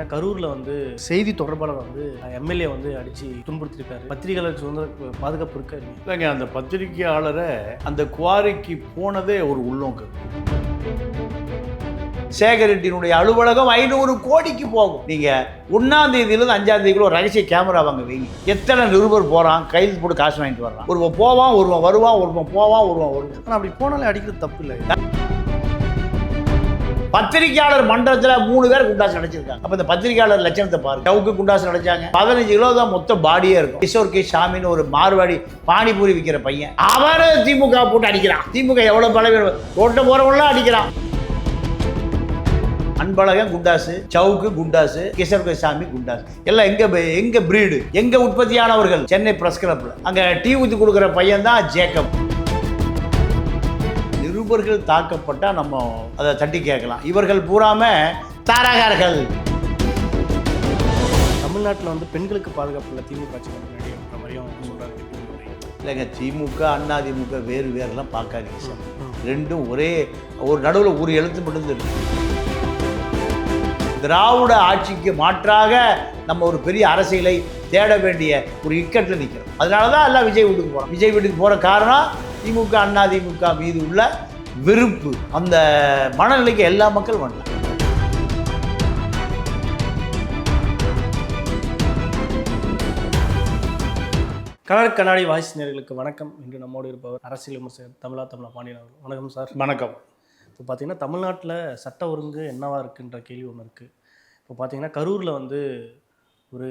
கரூரில் வந்து செய்தி தொடர்பாளர் வந்து எம்எல்ஏ வந்து அடித்து துன்புறுத்திருக்காரு. பத்திரிகையாளருக்கு சுதந்திர பாதுகாப்பு இருக்கா இல்லைங்க. அந்த பத்திரிகையாளரை அந்த குவாரிக்கு போனதே ஒரு உள்நோக்கம். சேகரெட்டினுடைய அலுவலகம் 500 கோடிக்கு போகும். நீங்க 1ஆம் தேதியிலிருந்து 5ஆம் தேதிக்குள்ள ஒரு ரகசிய கேமரா வாங்க வைங்க. எத்தனை நிருபர் போறான், கைது போட்டு காசு வாங்கிட்டு வர்றான். ஒருவன் போவான், ஒருவன் வருவான், ஒருவன் போவான், ஒருவன் வருவான். ஆனால் அப்படி போனாலே அடிக்கிறது தப்பு இல்லை. பத்திரிகையாளர் மன்றத்தில் 3 பேர் குண்டாசு நடிச்சிருக்காங்க. அப்ப இந்த பத்திரிகையாளர் லட்சணத்தை பாருங்க. சவுக்கு குண்டாசு நடிச்சாங்க. 15 கிலோ தான் மொத்த பாடியே இருக்கும். கிஷோர் கே சாமின்னு ஒரு மார்வாடி பானிபூரி விற்கிற பையன், அவரு திமுக போட்டு அடிக்கிறான். திமுக எவ்வளவு பலவீனம், ரோட்ட போறவங்களாம் அடிக்கிறான். அன்பழகன் குண்டாசு, சவுக்கு குண்டாசு, கிஷோர் கே சாமி குண்டாசு, எல்லாம் எங்க பிரீடு, எங்க உற்பத்தியானவர்கள். சென்னை பிரஸ் கிளப்ல அங்க டீ ஊத்தி கொடுக்குற பையன் தான் ஜேக்கப். நிருபர்கள் தாக்கப்பட்டா நம்ம அதை தட்டி கேட்கலாம். இவர்கள் பூராம தாரகர்கள். தமிழ்நாட்டில் வந்து பெண்களுக்கு பாதுகாப்பு இல்லை திமுக ஆட்சிக்கு முன்னாடி மாதிரியும் சொல்றாங்க. இல்லைங்க, திமுக அண்ணா திமுக வேறு வேறுலாம் பார்க்காதீங்க சார். ரெண்டும் ஒரே ஒரு நடுவில் ஒரு எழுத்து மட்டும் இருக்கு. திராவிட ஆட்சிக்கு மாற்றாக நம்ம ஒரு பெரிய அரசியலை தேட வேண்டிய ஒரு இக்கட்டில் நிற்கிறோம். அதனால தான் எல்லாம் விஜய் வீட்டுக்கு போகிறோம். விஜய் வீட்டுக்கு போகிற காரணம் திமுக அண்ணா திமுக மீது உள்ள வெறுப்பு. அந்த மனநிலைக்கு எல்லா மக்கள் வரலாம். கலர் கண்ணாடி வாய்ஸ் நேயர்களுக்கு வணக்கம். இன்று நம்மோடு இருப்பவர் அரசியல் விமர்சகர் தமிழா பாண்டியன் அவர்கள். வணக்கம் சார். வணக்கம். இப்போ பார்த்தீங்கன்னா தமிழ்நாட்டில் சட்ட ஒழுங்கு என்னவா இருக்குன்ற கேள்வி ஒன்று இருக்குது. இப்போ பார்த்தீங்கன்னா கரூரில் வந்து ஒரு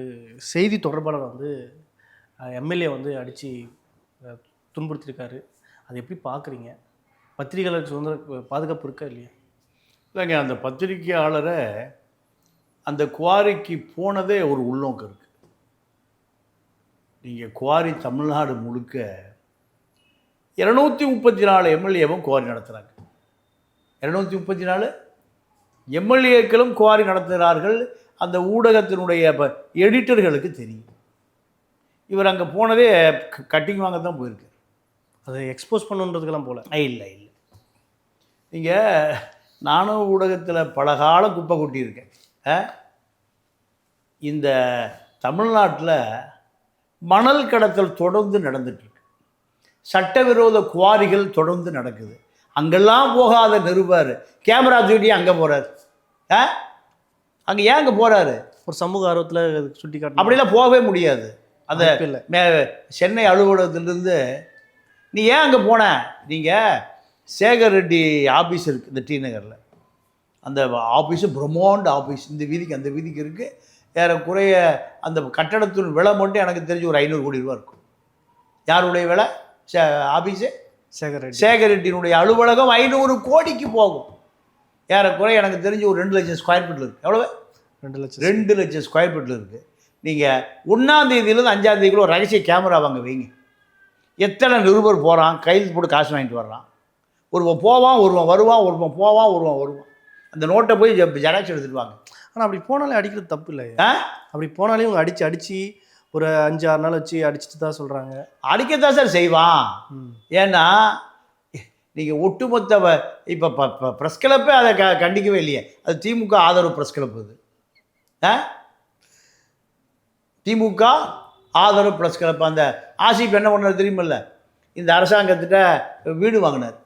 செய்தி தொடர்பாளர் வந்து எம்எல்ஏ வந்து அடித்து துன்புறுத்திருக்காரு. அதை எப்படி பார்க்குறீங்க? பத்திரிகையாளருக்கு சுதந்திர பாதுகாப்பு இருக்கா இல்லையா? இல்லைங்க, அந்த பத்திரிகையாளரை அந்த குவாரிக்கு போனதே ஒரு உள்நோக்கம் இருக்குது. நீங்கள் குவாரி தமிழ்நாடு முழுக்க 234 எம்எல்ஏவும் குவாரி நடத்துகிறாங்க. 234 எம்எல்ஏக்களும் குவாரி நடத்துகிறார்கள். அந்த ஊடகத்தினுடைய எடிட்டர்களுக்கு தெரியும். இவர் அங்கே போனதே கட்டிங் வாங்க தான் போயிருக்கு. அதை எக்ஸ்போஸ் பண்ணுன்றதுக்கெல்லாம் போல இல்லை. நீங்கள் நானும் ஊடகத்தில் பல காலம் குப்பை கொட்டியிருக்கேன். இந்த தமிழ்நாட்டில் மணல் கடத்தல் தொடர்ந்து நடந்துட்டுருக்கு. சட்டவிரோத குவாரிகள் தொடர்ந்து நடக்குது. அங்கெல்லாம் போகாத நிருபர் கேமரா தூட்டி அங்கே போகிறார். அங்கே ஏன் அங்கே போகிறாரு? ஒரு சமூக ஆர்வத்தில் சுட்டி காட்டு. அப்படிலாம் போகவே முடியாது. அந்த சென்னை அலுவலகத்திலிருந்து நீ ஏன் அங்கே போன? நீங்கள் சேகர் ரெட்டி ஆஃபீஸ் இருக்குது இந்த டி நகரில். அந்த ஆஃபீஸு பிரம்மாண்ட ஆஃபீஸ். இந்த வீதிக்கு அந்த வீதிக்கு இருக்குது. ஏறக்குறைய அந்த கட்டடத்தின் விலை மட்டும் எனக்கு தெரிஞ்சு ஒரு 500 கோடி ரூபா இருக்கும். யாருடைய விலை? ஆஃபீஸு சேகர் ரெட்டியினுடைய அலுவலகம் 500 கோடிக்கு போகும். ஏறக்குறைய எனக்கு தெரிஞ்சு ஒரு 2 லட்சம் ஸ்கொயர் ஃபீட்டில் இருக்குது. எவ்வளவு? 2 லட்சம் ஸ்கொயர் ஃபீட்டில் இருக்குது. நீங்கள் 1ஆம் தேதியிலிருந்து 5ஆம் தேதிக்குள்ள ஒரு ரகசிய கேமரா வாங்க வைங்க. எத்தனை நிருபர் போகிறான், கைது போட்டு காசு வாங்கிட்டு வர்றான். ஒருவன் போவான், ஒருவன் வருவான், ஒருவன் போவான், ஒருவன் வருவான். அந்த நோட்டை போய் ஜெராக்ஸ் எடுத்துட்டு வாங்க. ஆனால் அப்படி போனாலே அடிக்கிறது தப்பு இல்லை. அப்படி போனாலே இவங்க அடித்து ஒரு 5-6 நாள் வச்சு அடிச்சுட்டு தான் சொல்கிறாங்க. அடிக்கத்தான் சார் செய்வான். ஏன்னா நீங்கள் ஒட்டுமொத்த இப்போ ப்ரெஸ் கிளப்பே அதை கண்டிக்கவே இல்லையே. அது திமுக ஆதரவு ப்ரெஸ் கிளப். அது திமுக ஆதரவு ப்ரெஸ் கிளப். அந்த ஆசிப் என்ன பண்ணார் தெரியுமில்ல? இந்த அரசாங்கத்திட்ட வீடு வாங்கினார்,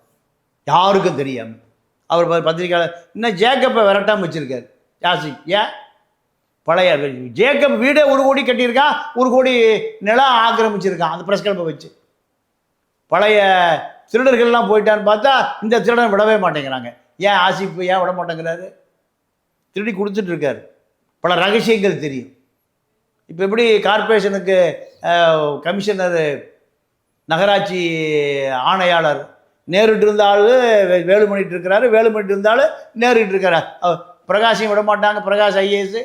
யாருக்கும் தெரியாமல். அவர் பத்திரிக்கையாளர் இன்னும் ஜேக்கப்பை விரட்டாமல் வச்சுருக்கார். ஆசிப் ஏன்? பழைய ஜேக்கப் வீடே 1 கோடி கட்டியிருக்கான், 1 கோடி நிலம் ஆக்கிரமிச்சிருக்கான் அந்த ப்ரெஸ் கிளப்பை வச்சு. பழைய திருடர்கள்லாம் போயிட்டான்னு பார்த்தா இந்த திருடன் விடவே மாட்டேங்கிறாங்க. ஏன் ஆசிப் ஏன் விட மாட்டேங்கிறாரு? திருடி கொடுத்துட்டு இருக்காரு. பல ரகசியங்கள் தெரியும். இப்போ எப்படி கார்பரேஷனுக்கு கமிஷனர், நகராட்சி ஆணையாளர் நேரிட்டு இருந்தாலும் வேலுமணிட்டு இருக்கிறாரு, வேலுமணிட்டு இருந்தாலும் நேரிட்டு இருக்கிறார். பிரகாஷையும் விட மாட்டாங்க. Prakash IAS,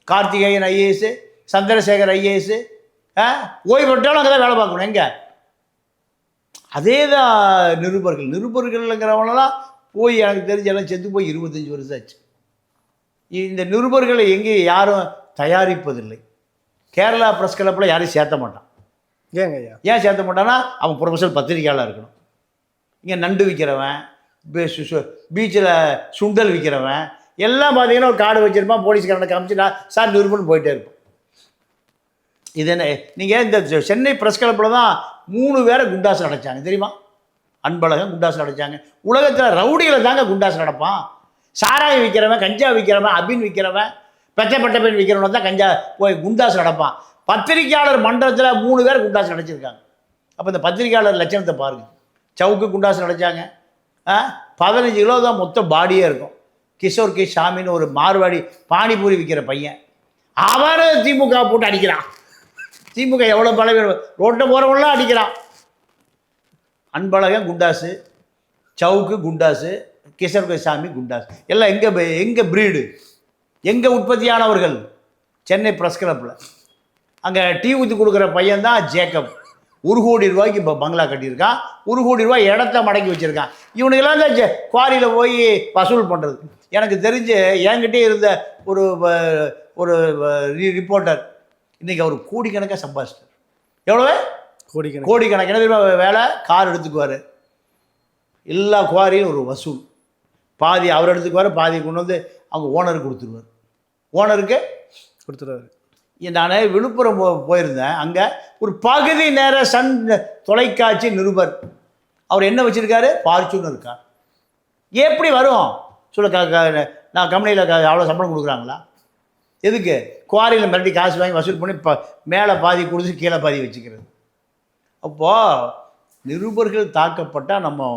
Karthikeyan IAS, Chandrasekar IAS. ஓய்வு பெற்றாலும் அங்கே தான் வேலை பார்க்கணும். எங்கே? அதே தான் நிருபர்கள்ங்கிறவங்களாம் போய் எனக்கு தெரிஞ்ச எல்லாம் செத்து போய் 25 வருஷம் ஆச்சு. இந்த நிருபர்களை எங்கேயும் யாரும் தயாரிப்பதில்லை. கேரளா ப்ரெஸ் கிளப்பில் யாரையும் சேர்த்த மாட்டான். ஏங்க ஐயா? ஏன் சேர்த்த மாட்டான்னா அவன் ப்ரொஃபஷனல் பத்திரிக்கையாளர் இருக்கணும். இங்கே நண்டு விற்கிறவன், பீச்சில் சுண்டல் விற்கிறவன், எல்லாம் பார்த்தீங்கன்னா ஒரு கார்டு வச்சுருப்பான், போலீஸ்காரனை காமிச்சு நான் சார் நிருபர்னு போயிட்டே இருப்போம். இது என்ன, நீங்கள் இந்த சென்னை ப்ரெஸ் கிளப்பில் தான் 3 பேரை குண்டாசு அடைச்சாங்க தெரியுமா? அன்பழகன் குண்டாசு அடைச்சாங்க. உலகத்தில் ரவுடிகளை தாங்க குண்டாசு நடப்பான். சாராயம் விற்கிறவன், கஞ்சா விற்கிறவன், அபின் விற்கிறவன், பெற்ற பெண் விற்கிறவன் தான் கஞ்சா போய் குண்டாசு நடப்பான். பத்திரிக்கையாளர் மன்றத்தில் 3 பேர் குண்டாசு அடைச்சிருக்காங்க. அப்போ இந்த பத்திரிக்கையாளர் லட்சணத்தை பாருங்கள். சவுக்கு குண்டாசு அடைச்சாங்க. 15 கிலோ தான் மொத்த பாடியே இருக்கும். கிஷோர் கே சாமின்னு ஒரு மார்வாடி பானிபூரி விற்கிற பையன், அவரை திமுக போட்டு அடிக்கிறான். திமுக எவ்வளோ பல ரோட்டை போகிறவங்களாம் அடிக்கிறான். அன்பழகன் குண்டாசு, சவுக்கு குண்டாசு, கிஷோர் கே சாமி குண்டாசு. எல்லாம் எங்கே பிரீடு, எங்கே உற்பத்தியானவர்கள்? சென்னை ப்ரெஸ் கிளப்பில். அங்கே டீ ஊற்றி கொடுக்குற பையன் தான் ஜேக்கப். 1 கோடி ரூபாய்க்கு இப்போ பங்களா கட்டியிருக்கான். 1 கோடி ரூபாய் இடத்த மடக்கி வச்சுருக்கான். இவனுக்கெல்லாம் தான் குவாரியில் போய் வசூல் பண்ணுறது. எனக்கு தெரிஞ்சு என்கிட்டே இருந்த ஒரு ஒரு ரிப்போர்ட்டர் இன்றைக்கி அவர் கோடிக்கணக்காக சம்பாதிச்சிட்டார். எவ்வளோ? கோடிக்கணக்கு. என்ன தெரியுமா வேலை? கார் எடுத்துக்குவார், எல்லா குவாரியும் ஒரு வசூல். பாதி அவர் எடுத்துக்குவார், பாதி கொண்டு வந்து அவங்க ஓனருக்கு கொடுத்துருவார். ஓனருக்கு கொடுத்துருவார். நான் விழுப்புரம் போயிருந்தேன். அங்கே ஒரு பகுதி நேர சன் தொலைக்காட்சி நிருபர். அவர் என்ன வச்சுருக்காரு? Fortuner car. எப்படி வரும் சொல்ல? நான் கம்பெனியில் அவ்வளோ சம்பளம் கொடுக்குறாங்களா? எதுக்கு? குவாரியில் மிரட்டி காசு வாங்கி வசூல் பண்ணி மேலே பாதி கொடுத்து கீழே பாதி வச்சுக்கிறது. அப்போது நிருபர்கள் தாக்கப்பட்டால் நம்ம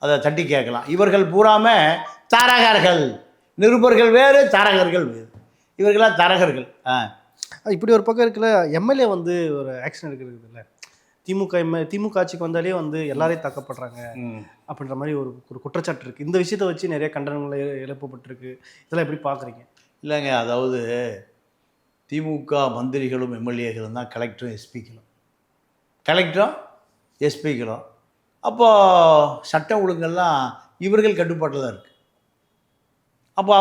அதை தட்டி கேட்கலாம். இவர்கள் பூராமல் தரகர்கள். நிருபர்கள் வேறு, தரகர்கள் வேறு. இவர்களாம் தரகர்கள். இப்படி ஒரு பக்கம் இருக்குல்ல, எம்எல்ஏ வந்து ஒரு ஆக்ஷன் எடுக்கிறது இல்லை. திமுக ஆட்சிக்கு வந்தாலே வந்து எல்லாரையும் தாக்கப்படுறாங்க அப்படின்ற மாதிரி ஒரு குற்றச்சாட்டு இருக்குது. இந்த விஷயத்தை வச்சு நிறைய கண்டனங்கள் எழுப்பப்பட்டிருக்கு. இதெல்லாம் எப்படி பார்க்குறீங்க? இல்லைங்க, அதாவது திமுக மந்திரிகளும் எம்எல்ஏகளும் தான் கலெக்டரும் எஸ்பிக்களும். கலெக்டரும் எஸ்பிக்களும். அப்போது சட்டம் ஒழுங்கெல்லாம் இவர்கள் கட்டுப்பாட்டில் தான் இருக்குது. அப்போ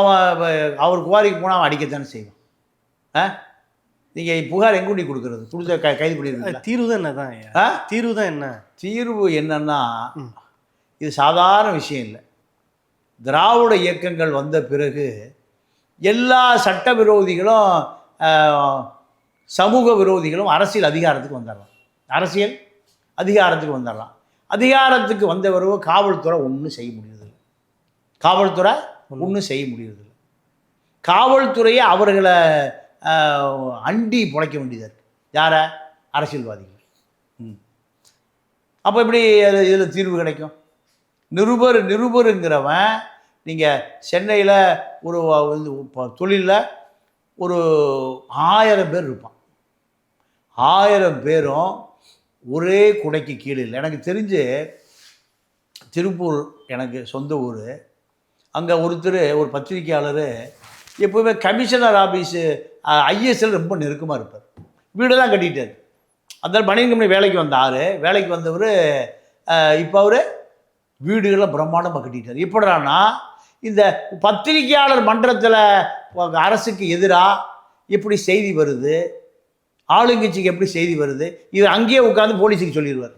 அவர் குவாரிக்கு போனால் அவன் அடிக்கத்தானே செய்வான். நீங்கள் புகார் எங்குண்டி கொடுக்குறது? கொடுத்த கைது பண்ணிடுறது. தீர்வு தான் என்ன தான்? தீர்வு தான் என்ன? தீர்வு என்னன்னா, இது சாதாரண விஷயம் இல்லை. திராவிட இயக்கங்கள் வந்த பிறகு எல்லா சட்ட விரோதிகளும் சமூக விரோதிகளும் அரசியல் அதிகாரத்துக்கு வந்துடலாம். அரசியல் அதிகாரத்துக்கு வந்துடலாம். அதிகாரத்துக்கு வந்தவரோ காவல்துறை ஒன்றும் செய்ய முடியறதில்லை. காவல்துறை ஒன்றும் செய்ய முடியறதில்லை. காவல்துறையை அவர்களை அண்டி பிழைக்க வேண்டியதாக இருக்குது. யாரை? அரசியல்வாதிகள். அப்போ எப்படி இதில் தீர்வு கிடைக்கும்? நிருபருங்கிறவன் நீங்கள் சென்னையில் ஒரு தொழிலில் ஒரு 1000 பேர் இருப்பான். 1000 பேரும் ஒரே குடைக்கு கீழே இல்லை. எனக்கு தெரிஞ்சு திருப்பூர் எனக்கு சொந்த ஊர். அங்கே ஒருத்தர், ஒரு பத்திரிக்கையாளர், எப்போவுமே கமிஷனர் ஆஃபீஸு ஐஎஸ்எல் ரொம்ப நெருக்கமாக இருப்பார். வீடெல்லாம் கட்டிட்டார். அந்த பனியன் கம்பெனி வேலைக்கு வந்தார். வேலைக்கு வந்தவர் இப்போ அவர் வீடுகள்லாம் பிரம்மாண்டமாக கட்டிட்டார். எப்படின்னா, இந்த பத்திரிக்கையாளர் மன்றத்தில் அரசுக்கு எதிராக எப்படி செய்தி வருது, ஆளுங்கட்சிக்கு எப்படி செய்தி வருது, இது அங்கேயே உட்காந்து போலீஸுக்கு சொல்லிடுவார்.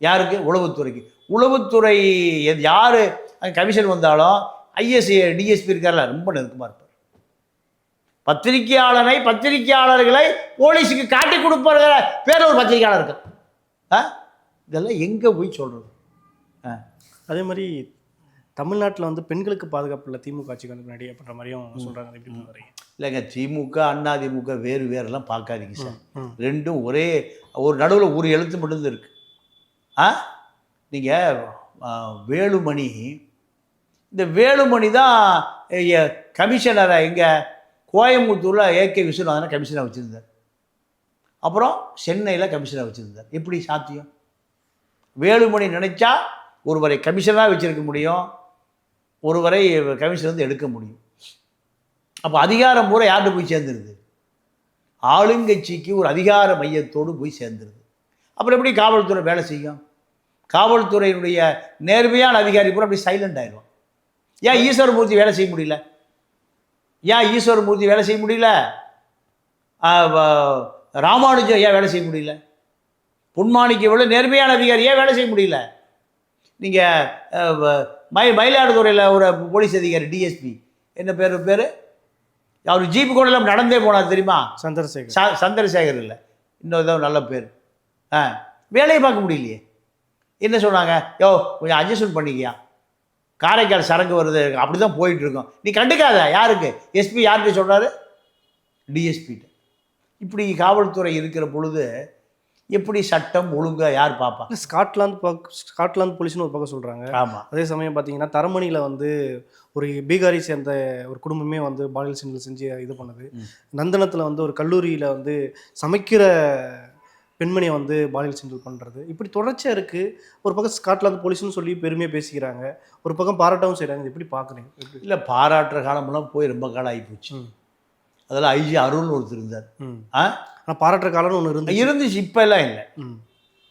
யாருக்கு? உளவுத்துறைக்கு. உளவுத்துறை யார் அங்கே கமிஷன் வந்தாலும் ஐஎஸ்ஐ டிஎஸ்பி இருக்கார்ல, ரொம்ப நெருக்கமாக இருப்பார். பத்திரிக்கையாளர்களை போலீஸுக்கு காட்டி கொடுப்பார் பேர் ஒரு பத்திரிக்கையாளர் இருக்கார். இதெல்லாம் எங்கே போய் சொல்கிறது? அதே மாதிரி தமிழ்நாட்டில் வந்து பெண்களுக்கு பாதுகாப்பு இல்லை திமுக ஆட்சிக்கு வந்து முன்னாடி அப்படின்ற மாதிரியும் சொல்கிறாங்க. எப்படி வரீங்க? இல்லைங்க, திமுக அதிமுக வேறுலாம் பார்க்காதீங்க சார். ரெண்டும் ஒரே ஒரு நடுவில் ஒரு எழுத்து மட்டும்தான் இருக்குது. நீங்கள் வேலுமணி, இந்த வேலுமணி தான் கமிஷனரை இங்கே கோயம்புத்தூரில் ஏகே விஸ்வநாதனை கமிஷனாக வச்சுருந்தார். அப்புறம் சென்னையில் கமிஷனாக வச்சுருந்தார். எப்படி சாத்தியம்? வேலுமணி நினைச்சா ஒருவரை கமிஷனாக வச்சுருக்க முடியும், ஒருவரை கமிஷன் வந்து எடுக்க முடியும். அப்போ அதிகாரம் பூரா யார்கிட்ட போய் சேர்ந்துருது? ஆளுங்கட்சிக்கு ஒரு அதிகார மையத்தோடு போய் சேர்ந்துருது. அப்புறம் எப்படி காவல்துறை வேலை செய்யும்? காவல்துறையினுடைய நேர்மையான அதிகாரி பூரா அப்படி சைலண்ட் ஆயிடும். ஏன் ஈஸ்வரமூர்த்தி வேலை செய்ய முடியல? ராமானுஜம் ஏன் வேலை செய்ய முடியல? பொன்மாணிக்கு எவ்வளோ நேர்மையான அதிகாரி ஏன் வேலை செய்ய முடியல? நீங்கள் மயிலாடுதுறையில் ஒரு போலீஸ் அதிகாரி டிஎஸ்பி என்ன பேர் அவர் ஜீப்பு கூட எல்லாம் நடந்தே போனார் தெரியுமா? சந்திரசேகர். சந்திரசேகர் இல்லை, இன்னும் ஏதோ நல்ல பேர். வேலையை பார்க்க முடியலையே. என்ன சொன்னாங்க? யோ கொஞ்சம் அட்ஜஸ்ட்மெண்ட் பண்ணிக்கியா, காரைக்கால் சரக்கு வருது, அப்படி தான் போயிட்டுருக்கோம், நீ கண்டுக்காத. யாருக்கு? எஸ்பி யாருக்கு சொல்கிறாரு? டிஎஸ்பிகிட்ட. இப்படி காவல்துறை இருக்கிற பொழுது எப்படி சட்டம் ஒழுங்காக யார் பார்ப்பா? ஸ்காட்லாந்து போலீஸ்னு ஒரு பக்கம் சொல்கிறாங்க. ஆமாம். அதே சமயம் பார்த்தீங்கன்னா தரமணியில் வந்து ஒரு பீகாரை சேர்ந்த ஒரு குடும்பமே வந்து பாலியல் சீண்டல் செஞ்சு இது பண்ணுது. நந்தனத்தில் வந்து ஒரு கல்லூரியில் வந்து சமைக்கிற பெண்மணியை வந்து பாலியல் சீண்டல் பண்ணுறது, இப்படி தொடர்ச்சியாக இருக்குது. ஒரு பக்கம் ஸ்காட்லாந்து போலீஸ்னு சொல்லி பெருமையாக பேசிக்கிறாங்க, ஒரு பக்கம் பாராட்டவும் செய்கிறாங்க. எப்படி பார்க்குறீங்க? இல்லை, பாராட்டுற காலமெல்லாம் போய் ரொம்ப காலம் ஆகிப்போச்சு. அதெல்லாம் ஐஜி அருள்னு ஒருத்தர் இருந்தார். ஆனால் பாராட்டுற காலம்னு ஒன்று இருந்துச்சு, இப்போ எல்லாம் இல்லை.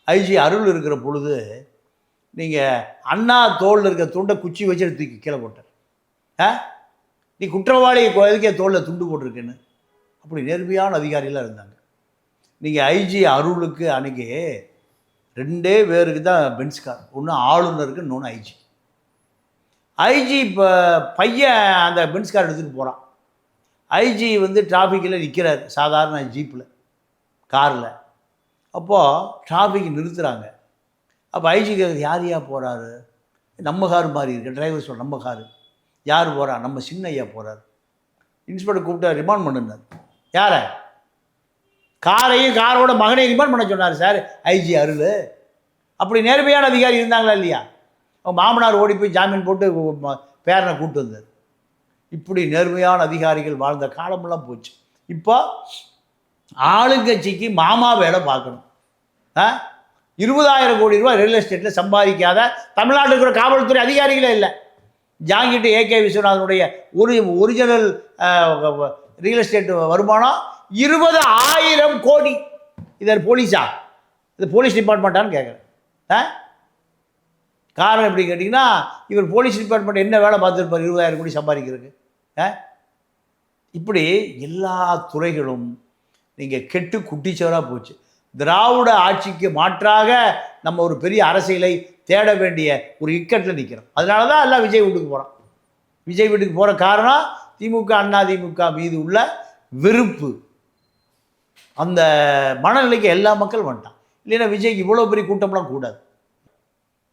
ஐஜி அருள் இருக்கிற பொழுது நீங்கள் அண்ணா தோளில் இருக்கிற துண்டை குச்சி வச்சு தூக்கி கீழே போட்டார். நீ குற்றவாளி எதுக்கே தோளில் துண்டு போட்டிருக்கேன்னு. அப்படி நேர்மையான அதிகாரிலாம் இருந்தாங்க. நீங்கள் ஐஜி அருளுக்கு அன்றைக்கி 2 பேருக்கு தான் பென்ஸ் கார், ஒன்று ஆளுநருக்கு, இன்னொன்று ஐஜி. ஐஜி இப்போ பையன் அந்த பென்ஸ் கார் எடுத்துகிட்டு போகிறான். ஐஜி வந்து டிராஃபிக்கில் நிற்கிறார் சாதாரண ஜீப்பில், காரில். அப்போது டிராஃபிக் நிறுத்துகிறாங்க. அப்போ ஐஜி கேட்குறது, யார் போகிறாரு? நம்ம கார் மாதிரி இருக்கு. டிரைவர் சொல்ல, நம்ம காரு. யார் போகிறா? நம்ம சின்ன ஐயா போகிறார். இன்ஸ்பெக்டர் கூப்பிட்டு ரிமாண்ட் பண்ணுனார். யாரை? காரையும் காரோட மகனையும் ரிமாண்ட் பண்ண சொன்னார் சார் ஐஜி அருள். அப்படி நேர்மையான அதிகாரி இருந்தாங்களா இல்லையா? அவங்க மாமனார் ஓடி போய் ஜாமீன் போட்டு பேரனை கூப்பிட்டு வந்தார். இப்படி நேர்மையான அதிகாரிகள் வாழ்ந்த காலமெல்லாம் போச்சு. இப்போ ஆளுங்கட்சிக்கு மாமா வேலை பார்க்கணும். 20,000 கோடி ரூபா ரியல் எஸ்டேட்டில் சம்பாதிக்காத தமிழ்நாட்டில் இருக்கிற காவல்துறை அதிகாரிகளே இல்லை. ஜாங்கிட்டு ஏகே விஸ்வநாதனுடைய ஒரிஜினல் ரியல் எஸ்டேட் வருமானம் 20,000 கோடி. இதில் போலீஸா? இது போலீஸ் டிபார்ட்மெண்ட்டான்னு கேட்குறேன். காரணம் எப்படி கேட்டிங்கன்னா, இவர் போலீஸ் டிபார்ட்மெண்ட் என்ன வேலை பார்த்துருப்பார் 20,000 கோடி சம்பாதிக்கிறதுக்கு? இப்படி எல்லா துறைகளும் நீங்கள் கெட்டு குட்டிச்சவராக போச்சு. திராவிட ஆட்சிக்கு மாற்றாக நம்ம ஒரு பெரிய அரசியலை தேட வேண்டிய ஒரு இக்கட்டில் நிற்கிறோம். அதனால தான் எல்லாம் விஜய் வீட்டுக்கு போகிறோம். விஜய் வீட்டுக்கு போகிற காரணம் திமுக அண்ணா திமுக மீது உள்ள வெறுப்பு. அந்த மனநிலைக்கு எல்லா மக்கள் வந்துட்டான். இல்லைன்னா விஜய்க்கு இவ்வளோ பெரிய கூட்டம்லாம் கூடாது.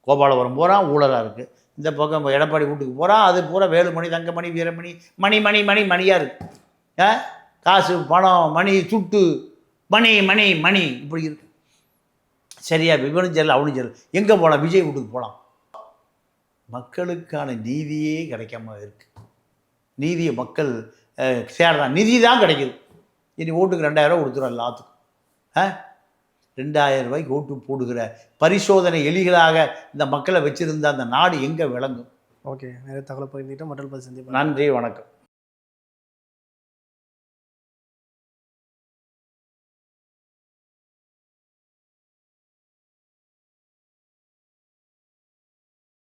கோபாலபுரம் போகிறான், ஊழலாக இருக்குது. இந்த பக்கம் எடப்பாடி வீட்டுக்கு போகிறான், அது பூரா வேலுமணி, தங்கமணி, வீரமணி, மணி மணி மணி மணியாக இருக்குது. காசு பணம் மணி சுட்டு மணி மணி மணி இப்படி இருக்கு. சரியா? இவனும் சரியில்லை, அவனும் சரியில்லை. எங்கே போகலாம்? விஜய் வீட்டுக்கு போகலாம். மக்களுக்கான நீதியே கிடைக்காம இருக்குது. நீதியை மக்கள் சேர்றான். நிதி தான் கிடைக்குது. இனி ஓட்டுக்கு 2,000 ரூபா கொடுத்துரும் எல்லாத்துக்கும். 2,000 ரூபாய்க்கு ஓட்டு போடுகிற பரிசோதனை எலிகளாக இந்த மக்களை வச்சுருந்த அந்த நாடு எங்கே விளங்கும்? ஓகே, நிறைய தகவல் பகிர்ந்துக்கிட்டோம். மற்றொரு பதிவு சந்திப்போம். நன்றி, வணக்கம்.